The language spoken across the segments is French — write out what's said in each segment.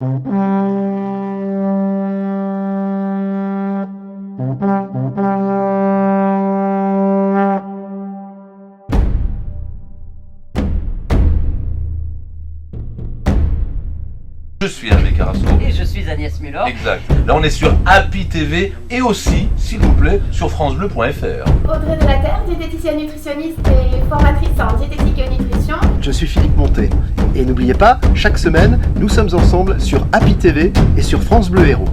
Je suis Hervé Carasso. Et je suis Agnès Muller. Exact. Là, on est sur Happy TV et aussi, s'il vous plaît, sur francebleu.fr. Audrey de la Terre, diététicienne nutritionniste et formatrice en diététique et nutrition. Je suis Philippe Montet. Et n'oubliez pas, chaque semaine, nous sommes ensemble sur Happy TV et sur France Bleu Héros.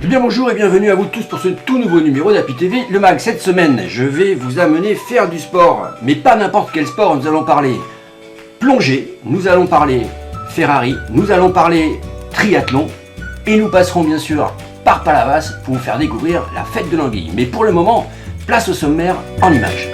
Bien bonjour et bienvenue à vous tous pour ce tout nouveau numéro d'Happy TV, le mag. Cette semaine, je vais vous amener faire du sport, mais pas n'importe quel sport. Nous allons parler plongée, nous allons parler Ferrari, nous allons parler triathlon et nous passerons bien sûr par Palavas pour vous faire découvrir la fête de l'anguille. Mais pour le moment, place au sommaire en images.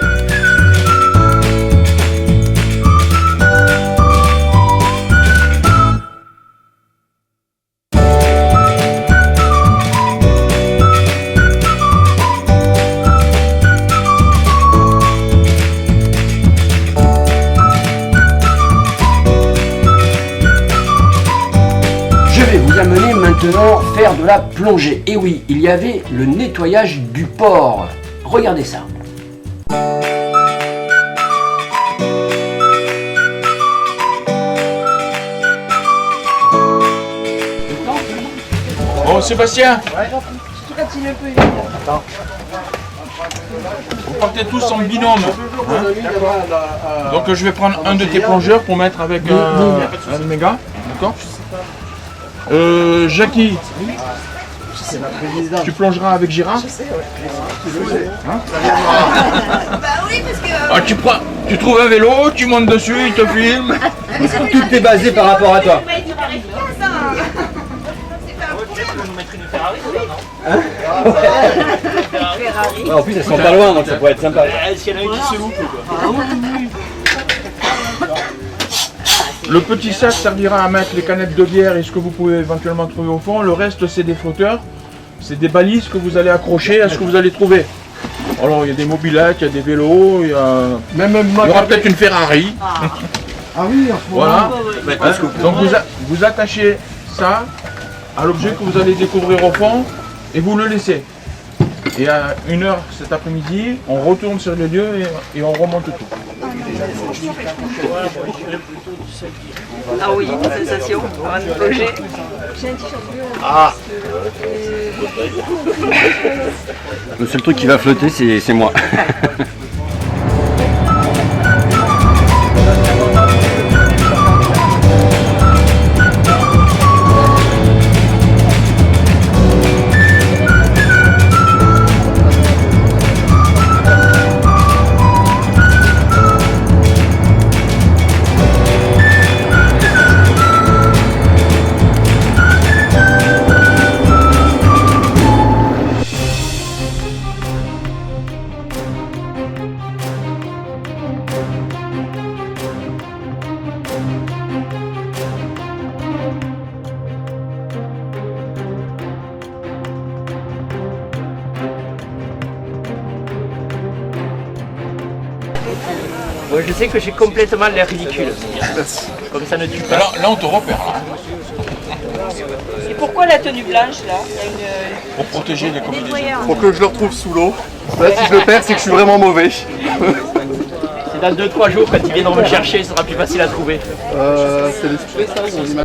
Vous amener maintenant faire de la plongée. Et oui, il y avait le nettoyage du port. Regardez ça. Bon, Sébastien, vous partez tous en binôme. Hein. Donc je vais prendre un de tes plongeurs pour mettre avec un de mes gars. D'accord. Jackie, tu plongeras avec Gérard. Hein? Bah oui, parce que... Ah, tu trouves un vélo, tu montes dessus, il te filme. Tout est basé par rapport à toi. C'est pas un problème. En plus, elles sont pas loin, donc ça pourrait être sympa. Le petit sac servira à mettre les canettes de bière et ce que vous pouvez éventuellement trouver au fond. Le reste, c'est des flotteurs, c'est des balises que vous allez accrocher à ce que vous allez trouver. Alors, il y a des mobylettes, il y a des vélos, il y aura peut-être une Ferrari. Ah oui, Voilà. Donc, vous attachez ça à l'objet que vous allez découvrir au fond et vous le laissez. Et à 1h cet après-midi, on retourne sur les lieux et on remonte tout. Ah oui, une sensation, avant de plonger. Le seul truc qui va flotter, c'est moi. Bon, je sais que j'ai complètement l'air ridicule. Comme ça ne tue pas. Alors là, on te repère là. Et pourquoi la tenue blanche là? Il y a une... Pour protéger les combinaisons. Faut que je le retrouve sous l'eau. Là, si je le perds, c'est que je suis vraiment mauvais. C'est dans 2-3 jours, quand ils viendront me chercher, ce sera plus facile à trouver. C'est les sprays, ça, on dit.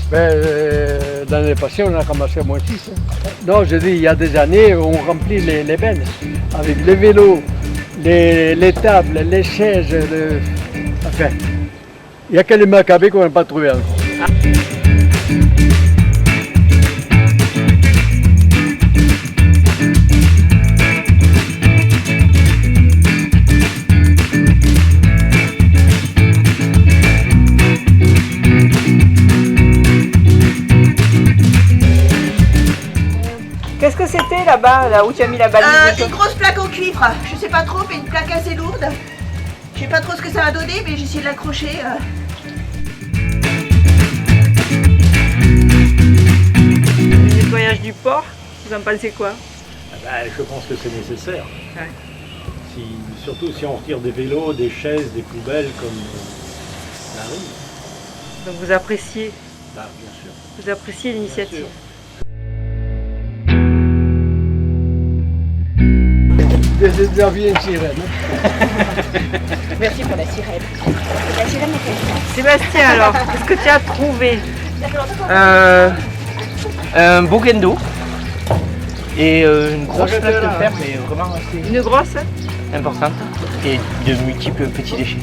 Dans les passés, on a ramassé à moins 6. Non, je dis, il y a des années, on remplit les bennes avec les vélos, les tables, les chaises. Enfin, il n'y a que les macabées qu'on n'a pas trouvé encore. Qu'est-ce que c'était là-bas, là où tu as mis la balise? Une grosse plaque en cuivre. Je sais pas trop, mais une plaque assez lourde. Je sais pas trop ce que ça a donné, mais j'ai essayé de l'accrocher. Le nettoyage du port, vous en pensez quoi? Je pense que c'est nécessaire. Ouais. Surtout si on retire des vélos, des chaises, des poubelles comme la rue. Donc vous appréciez? Bien sûr. Vous appréciez l'initiative? J'ai déjà vu une sirène. Merci pour la sirène. La sirène est Sébastien, alors, qu'est-ce que tu as trouvé? Un bouquin d'eau et une grosse plaque de fer, mais vraiment assez Une grosse? importante, et de multiples petits déchets.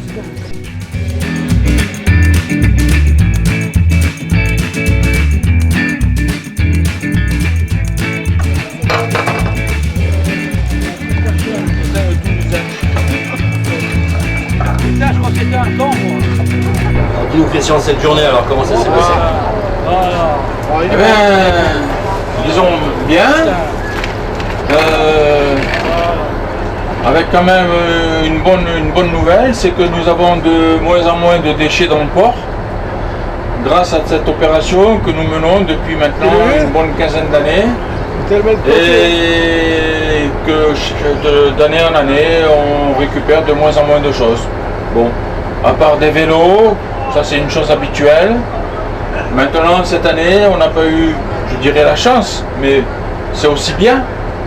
Je crois que c'était un camp, moi. Dis-nous question de cette journée, alors comment ça s'est passé? Eh bien, disons bien, avec quand même une bonne nouvelle, c'est que nous avons de moins en moins de déchets dans le port, grâce à cette opération que nous menons depuis maintenant une bonne quinzaine d'années, et que d'année en année, on récupère de moins en moins de choses. Bon, à part des vélos, ça c'est une chose habituelle. Maintenant, cette année, on n'a pas eu, je dirais, la chance, mais c'est aussi bien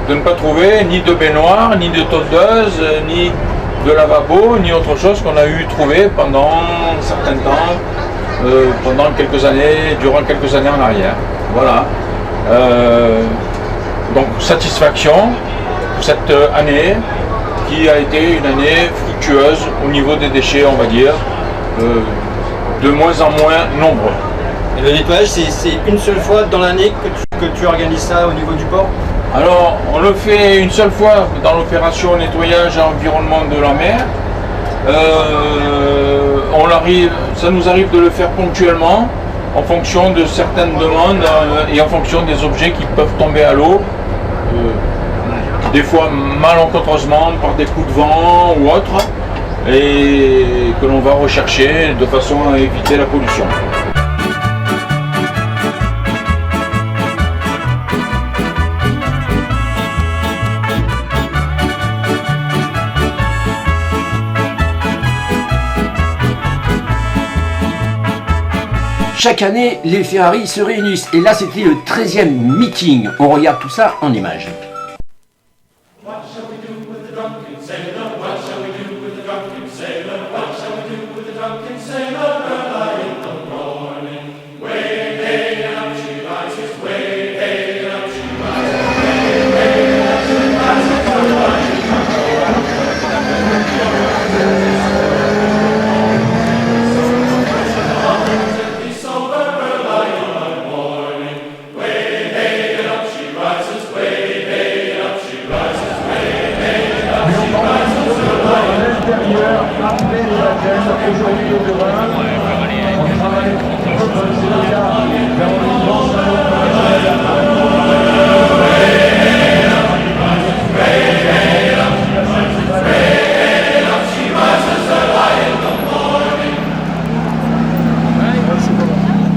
de ne pas trouver ni de baignoire, ni de tondeuse, ni de lavabo, ni autre chose qu'on a eu trouvé pendant un certain temps, pendant quelques années, durant quelques années en arrière. Voilà. Donc, satisfaction pour cette année qui a été une année fructueuse au niveau des déchets, on va dire, de moins en moins nombreux. Et le nettoyage, c'est une seule fois dans l'année que tu organises ça au niveau du port? Alors, on le fait une seule fois dans l'opération nettoyage et environnement de la mer. Ça nous arrive de le faire ponctuellement en fonction de certaines demandes et en fonction des objets qui peuvent tomber à l'eau. Des fois malencontreusement par des coups de vent ou autre, et que l'on va rechercher de façon à éviter la pollution. Chaque année, les Ferrari se réunissent, et là c'était le 13e meeting. On regarde tout ça en images.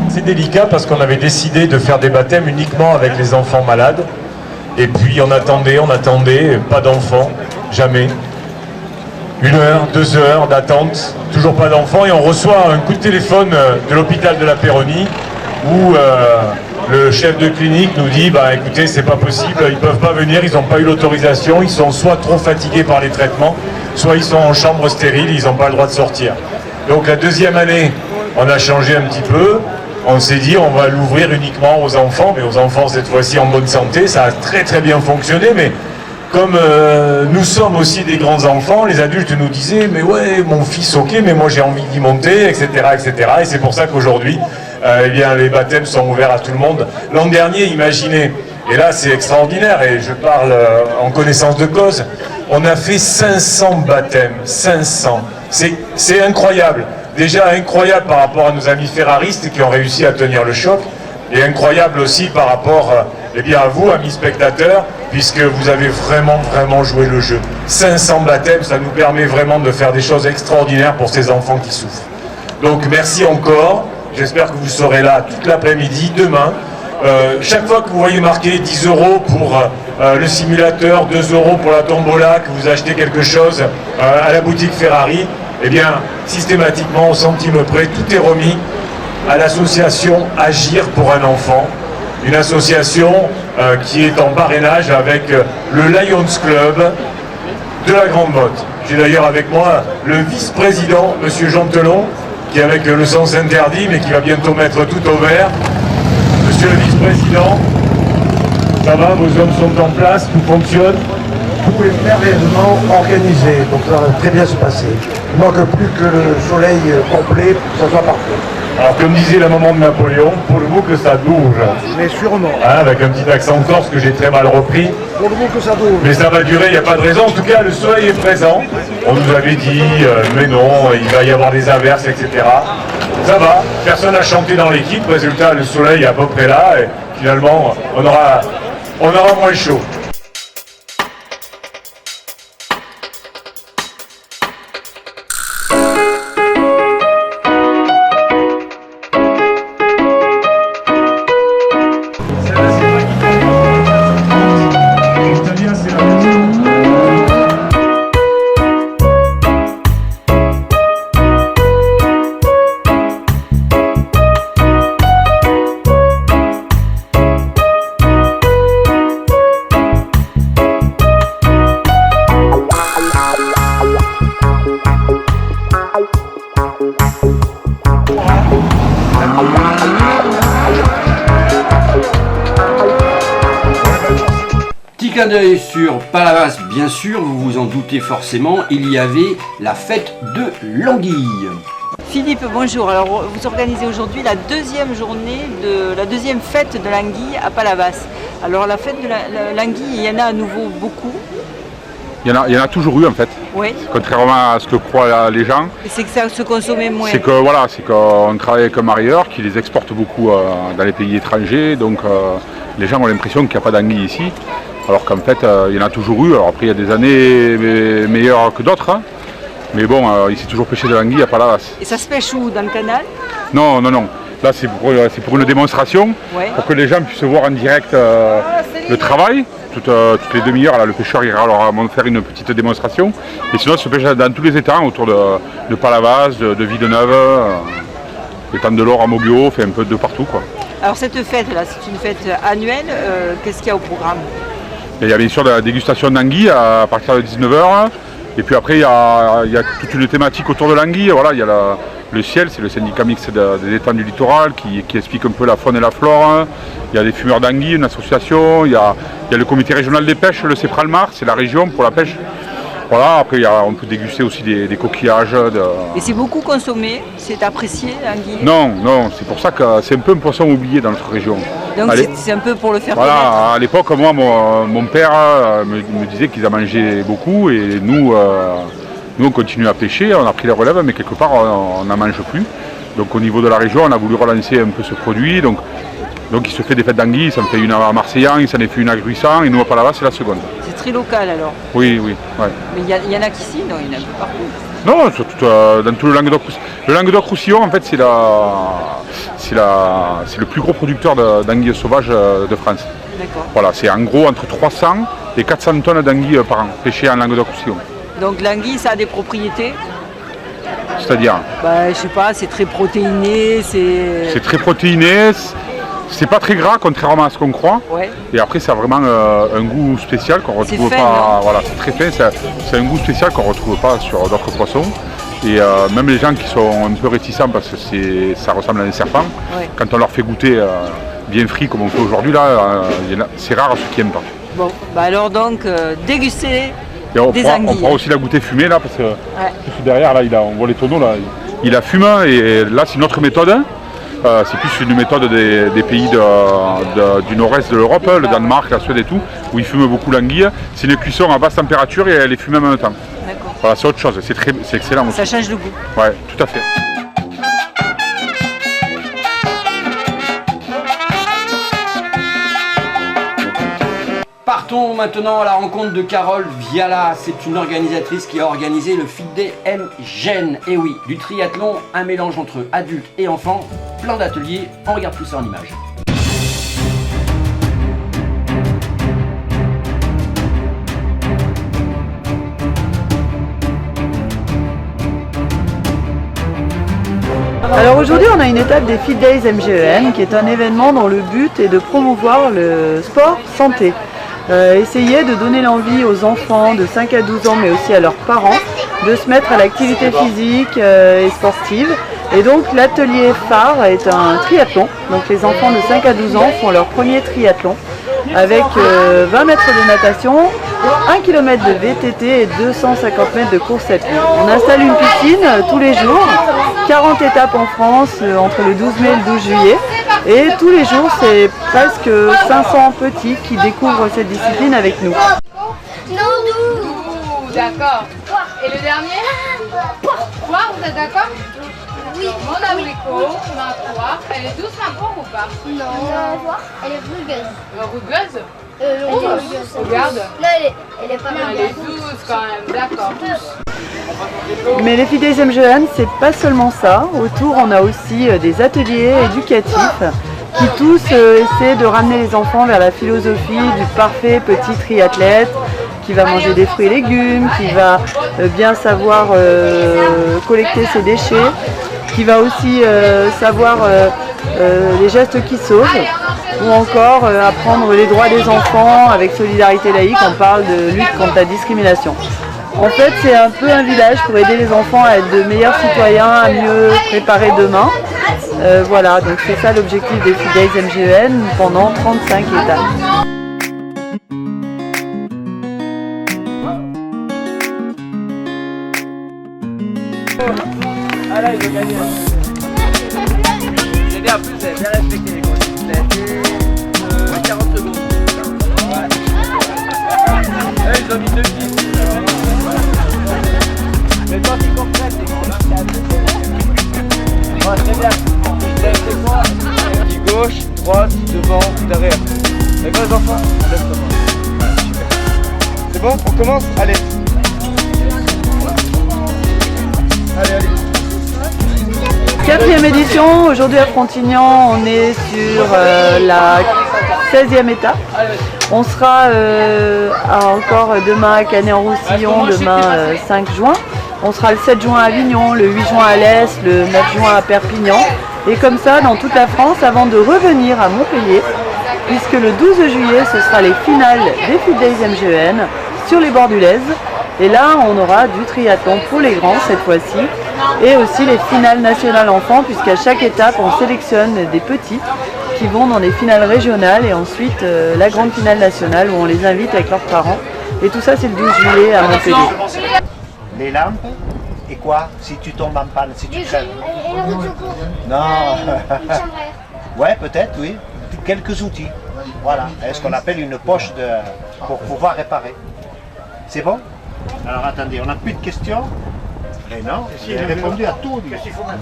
C'est délicat parce qu'on avait décidé de faire des baptêmes uniquement avec les enfants malades. Et puis on attendait, pas d'enfants, jamais. 1 heure, 2 heures d'attente, toujours pas d'enfants, et on reçoit un coup de téléphone de l'hôpital de la Péronie où le chef de clinique nous dit écoutez, c'est pas possible, ils peuvent pas venir, ils n'ont pas eu l'autorisation, ils sont soit trop fatigués par les traitements, soit ils sont en chambre stérile, ils n'ont pas le droit de sortir. Donc la deuxième année, on a changé un petit peu, on s'est dit on va l'ouvrir uniquement aux enfants, mais aux enfants cette fois-ci en bonne santé. Ça a très très bien fonctionné, mais comme nous sommes aussi des grands enfants, les adultes nous disaient mais ouais, mon fils ok, mais moi j'ai envie d'y monter, etc. etc. Et c'est pour ça qu'aujourd'hui, eh bien, les baptêmes sont ouverts à tout le monde. L'an dernier, imaginez, et là c'est extraordinaire, et je parle en connaissance de cause, on a fait 500 baptêmes, 500. C'est incroyable. Déjà incroyable par rapport à nos amis ferraristes qui ont réussi à tenir le choc, et incroyable aussi par rapport eh bien, à vous, amis spectateurs, puisque vous avez vraiment joué le jeu. 500 baptêmes, ça nous permet vraiment de faire des choses extraordinaires pour ces enfants qui souffrent. Donc merci encore, j'espère que vous serez là toute l'après-midi, demain. Chaque fois que vous voyez marqué 10 € pour le simulateur, 2 € pour la tombola, que vous achetez quelque chose à la boutique Ferrari, eh bien, systématiquement, au centime près, tout est remis à l'association Agir pour un enfant, une association qui est en parrainage avec le Lions Club de la Grande Motte. J'ai d'ailleurs avec moi le vice-président, monsieur Jean Telon, qui est avec le sens interdit, mais qui va bientôt mettre tout au vert. Monsieur le vice-président, ça va, vos hommes sont en place, tout fonctionne? Tout est merveilleusement organisé, donc ça va très bien se passer. Il manque plus que le soleil complet pour que ça soit parfait. Alors comme disait la maman de Napoléon, pour le vous que ça bouge. Mais sûrement. Hein, avec un petit accent corse que j'ai très mal repris. Pour le vous que ça bouge. Mais ça va durer, il n'y a pas de raison. En tout cas, le soleil est présent. On nous avait dit, mais non, il va y avoir des averses, etc. Ça va, personne n'a chanté dans l'équipe. Résultat, le soleil est à peu près là. Et finalement, on aura moins chaud. Petit clin d'œil sur Palavas, bien sûr, vous vous en doutez forcément, il y avait la fête de l'anguille. Philippe, bonjour. Alors, vous organisez aujourd'hui la deuxième journée de la deuxième fête de l'anguille à Palavas. Alors, la fête de l'anguille, il y en a à nouveau beaucoup. Il y en a toujours eu en fait. Oui. Contrairement à ce que croient les gens. Et c'est que ça se consommait moins. C'est qu'on travaille avec un marieur qui les exporte beaucoup dans les pays étrangers. Donc les gens ont l'impression qu'il n'y a pas d'anguille ici. Alors qu'en fait, il y en a toujours eu. Alors après, il y a des années meilleures que d'autres. Hein. Mais bon, il s'est toujours pêché de l'anguille à Palavas. Et ça se pêche où? Dans le canal? Non. Là, c'est pour une démonstration, ouais. Pour que les gens puissent voir en direct le travail. Toutes les demi-heures, là, le pêcheur ira leur faire une petite démonstration. Et sinon, ça se pêche dans tous les étangs autour de Palavas, de Villeneuve, l'étang de l'Or à Moguio, fait un peu de partout, quoi. Alors cette fête-là, c'est une fête annuelle. Qu'est-ce qu'il y a au programme? Il y a bien sûr la dégustation d'anguilles à partir de 19h. Et puis après, il y a toute une thématique autour de l'anguille. Voilà, il y a le ciel, c'est le syndicat mixte des étangs du littoral qui explique un peu la faune et la flore. Il y a les fumeurs d'anguilles, une association. Il y a le comité régional des pêches, le Cépralmar, c'est la région pour la pêche. Voilà, après on peut déguster aussi des coquillages. Et c'est beaucoup consommé, c'est apprécié l'anguille? Non, c'est pour ça que c'est un peu un poisson oublié dans notre région. Donc c'est un peu pour le faire voilà, connaître. À l'époque, moi, mon père me disait qu'ils en mangeaient beaucoup et nous on continue à pêcher, on a pris la relève, mais quelque part on n'en mange plus. Donc au niveau de la région, on a voulu relancer un peu ce produit. Donc il se fait des fêtes d'anguilles, il s'en fait une à Marseillan, il s'en est fait une à Gruissant, et nous à Palavas, c'est la seconde. C'est très local alors? Oui, ouais. Mais il y en a qu'ici? Non, il y en a un peu partout. Non, surtout dans tout le Languedoc-Roussillon. Le Languedoc-Roussillon, en fait, c'est le plus gros producteur d'anguilles sauvages de France. D'accord. Voilà, c'est en gros entre 300 et 400 tonnes d'anguilles par an, pêchées en Languedoc-Roussillon. Donc l'anguille, ça a des propriétés? C'est-à-dire? Je sais pas, c'est très protéiné, C'est très protéiné, c'est pas très gras contrairement à ce qu'on croit. Ouais. Et après, ça a vraiment un goût spécial qu'on retrouve fin, pas. Non? Voilà, c'est très fin, c'est un goût spécial qu'on retrouve pas sur d'autres poissons. Et même les gens qui sont un peu réticents parce que ça ressemble à un serpent, quand on leur fait goûter bien frit comme on fait aujourd'hui, là, c'est rare ceux qui n'aiment pas. Bon, bah alors donc, déguster des on anguilles. pourra aussi la goûter fumée là, parce que juste derrière, là, on voit les tonneaux, là, il a fume, et là c'est une autre méthode. C'est plus une méthode des pays du nord-est de l'Europe, le Danemark, la Suède et tout, où ils fument beaucoup l'anguille. C'est une cuisson à basse température et elle est fumée en même temps. Voilà, c'est autre chose, c'est excellent aussi. Ça change le goût. Ouais, tout à fait. Partons maintenant à la rencontre de Carole Viala. C'est une organisatrice qui a organisé le Fit Day M-Gen. Et oui, du triathlon, un mélange entre adultes et enfants, plein d'ateliers. On regarde tout ça en images. Alors aujourd'hui on a une étape des Fit Days MGEN qui est un événement dont le but est de promouvoir le sport santé. Essayer de donner l'envie aux enfants de 5 à 12 ans mais aussi à leurs parents de se mettre à l'activité physique et sportive. Et donc l'atelier phare est un triathlon. Donc les enfants de 5 à 12 ans font leur premier triathlon avec 20 mètres de natation, 1 km de VTT et 250 mètres de course à pied. On installe une piscine tous les jours, 40 étapes en France entre le 12 mai et le 12 juillet. Et tous les jours, c'est presque 500 petits qui découvrent cette discipline avec nous. D'accord. Et le dernier? Poire, vous êtes d'accord? Oui. Mon abricot, ma poire, elle est douce ma poire ou pas? Non. Elle est rugueuse. Rugueuse? Rugueuse. Regarde. Non, elle est pas rugueuse. Elle est douce quand même, d'accord. Mais les Fit Days MGEN, c'est pas seulement ça. Autour, on a aussi des ateliers éducatifs qui tous essaient de ramener les enfants vers la philosophie du parfait petit triathlète qui va manger des fruits et légumes, qui va bien savoir collecter ses déchets, qui va aussi savoir les gestes qui sauvent, ou encore apprendre les droits des enfants. Avec Solidarité Laïque, on parle de lutte contre la discrimination. En fait, c'est un peu un village pour aider les enfants à être de meilleurs citoyens, à mieux préparer demain. Voilà, donc c'est ça l'objectif des Fit Days MGEN pendant 35 étapes. Ah là, il veut gagner. C'est bien, en plus, vous avez bien respecté les consignes. Vous avez 40 secondes. Ouais. Ils ont mis 2 pistes. Mais quand ils comprennent, c'est bon, très bien. C'est quoi? Gauche, droite, devant, derrière. D'accord les enfants? On laisse comment? Ouais, super. C'est bon? On commence? Allez. Allez. 4e édition, aujourd'hui à Frontignan, on est sur la 16e étape. On sera encore demain à Canet-en-Roussillon, demain 5 juin. On sera le 7 juin à Avignon, le 8 juin à l'Est, le 9 juin à Perpignan. Et comme ça dans toute la France avant de revenir à Montpellier, puisque le 12 juillet ce sera les finales des Fit Days MGEN sur les bords du Lez. Et là on aura du triathlon pour les grands cette fois-ci et aussi les finales nationales enfants, puisqu'à chaque étape on sélectionne des petits qui vont dans les finales régionales et ensuite la grande finale nationale où on les invite avec leurs parents. Et tout ça c'est le 12 juillet à Montpellier. Les lampes et quoi si tu tombes en panne, si tu crèves? Et le route de secours. Non. Ouais, peut-être, oui. Quelques outils. Voilà. Et ce qu'on appelle une poche pour pouvoir réparer. C'est bon? Alors attendez, on n'a plus de questions? Mais non, j'ai répondu à tout. Qu'est-ce qu'il faut mettre?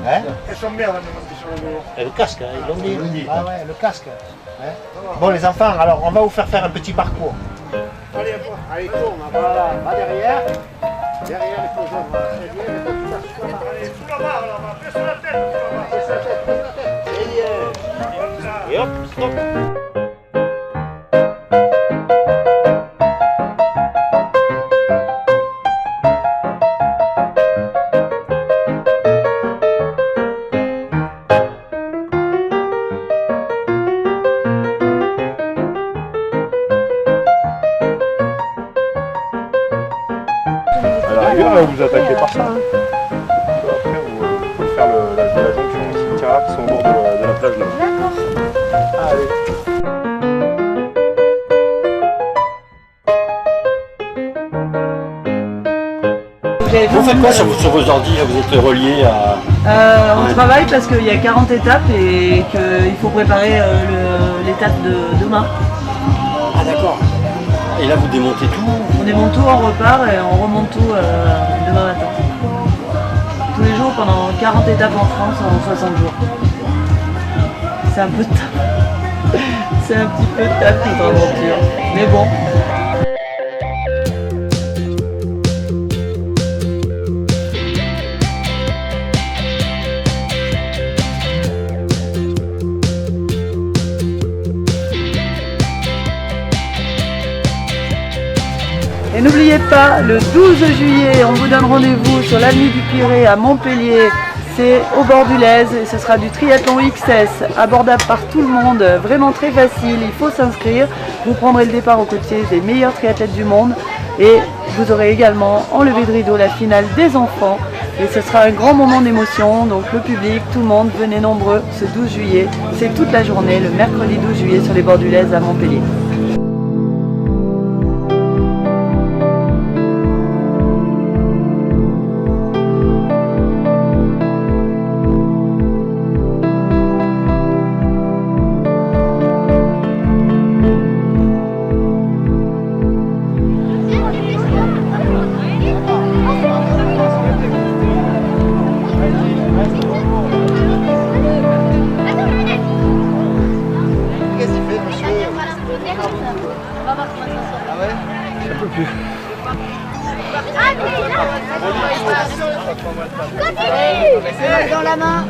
Hein? Elles sont bien, sur le vélo. Et le casque, ils l'ont dit. Ah ouais, le casque. Hein? Bon les enfants, alors on va vous faire un petit parcours. Allez, tourne, voilà, va derrière. Derrière les faux jaunes, voilà, très bien. Allez, sous la barre, là, on va faire sur la tête. Sur la tête. Et hop, stop. cimetière, vous attaquez par ça. Après, vous pouvez faire la jonction au cimetière là, qui sont au bord de la plage là. D'accord. Allez. Vous faites quoi sur vos ordi? Vous êtes relié à... On travaille parce qu'il y a 40 étapes et qu'il faut préparer l'étape de demain. Ah d'accord. Et là vous démontez tout? On démonte tout, on repart et on remonte tout demain matin. Tous les jours pendant 40 étapes en France en 60 jours. C'est un peu de taf. C'est un petit peu de taf notre aventure. Mais bon. Et n'oubliez pas, le 12 juillet, on vous donne rendez-vous sur l'avenue du Pirée à Montpellier. C'est au bord du Lez et ce sera du triathlon XS, abordable par tout le monde, vraiment très facile, il faut s'inscrire. Vous prendrez le départ aux côtés des meilleurs triathlètes du monde et vous aurez également en levée de rideau la finale des enfants. Et ce sera un grand moment d'émotion, donc le public, tout le monde, venez nombreux ce 12 juillet. C'est toute la journée, le mercredi 12 juillet sur les bords du Lez à Montpellier. Continue. Dans la main.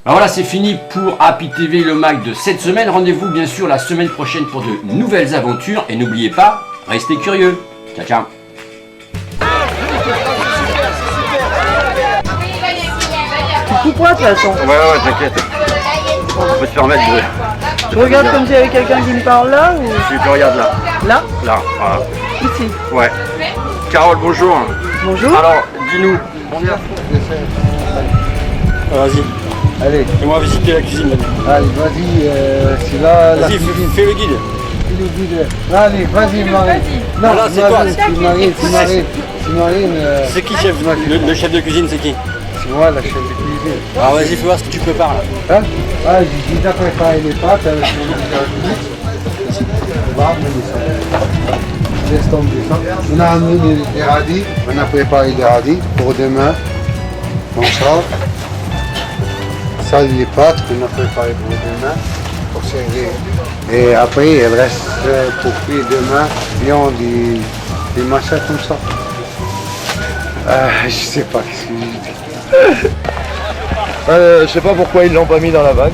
Voilà, c'est fini pour Happy TV, le mag de cette semaine. Rendez-vous bien sûr la semaine prochaine pour de nouvelles aventures. Et n'oubliez pas, restez curieux. Ciao, ciao. Tu couperas de toute façon. Ouais, t'inquiète. On peut te permettre de... Tu regardes comme s'il y avait quelqu'un qui me parle là ou... Tu regardes là. Là? Là, voilà. Ici. Ouais. Carole, bonjour. Bonjour. Alors, dis-nous. Vas-y. Allez. Fais-moi visiter la cuisine maintenant. Allez, vas-y, c'est là. Vas-y, fais le guide. Allez, vas-y, Marie. Non, là, c'est toi. C'est Marie. C'est qui, chef? Le chef de cuisine, c'est qui? C'est moi, la chef de cuisine. Alors, vas-y, fais voir ce que tu prépares là. Hein? Ah, j'ai déjà préparé les pâtes avec le laisse tomber ça. On a amené des radis, on a préparé des radis pour demain. Comme ça. Ça, les pâtes qu'on a préparées pour demain, pour servir. Et après, il reste pour cuire demain, viande des machins comme ça. Je sais pas qu'est-ce que je dis. Je sais pas pourquoi ils l'ont pas mis dans la vague.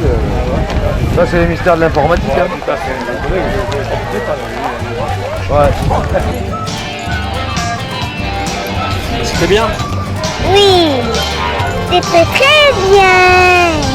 Ça, c'est les mystères de l'informatique. Hein. Ouais. C'était bien? Oui, c'était très bien.